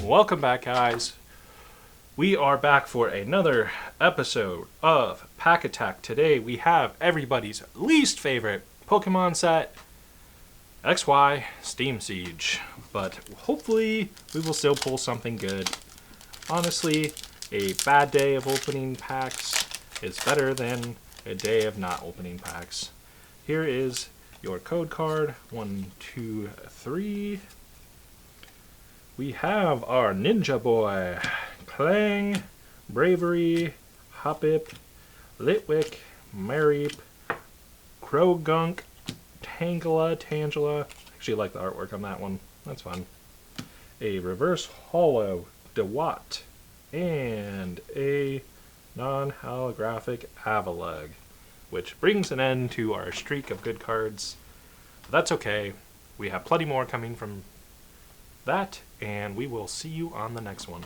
Welcome back, guys. We are back for another episode of Pack Attack. Today we have everybody's least favorite Pokemon set, XY Steam Siege. But hopefully we will still pull something good. Honestly, a bad day of opening packs is better than a day of not opening packs. Here is your code card. 1, 2, 3. We have our Ninja Boy, Clang, Bravery, Hoppip, Litwick, Mareep, Krogunk, Tangela. Actually like the artwork on that one. That's fun. A Reverse Hollow, Dewott, and a non-holographic Avalugg, which brings an end to our streak of good cards. But that's okay. We have plenty more coming from that, and we will see you on the next one.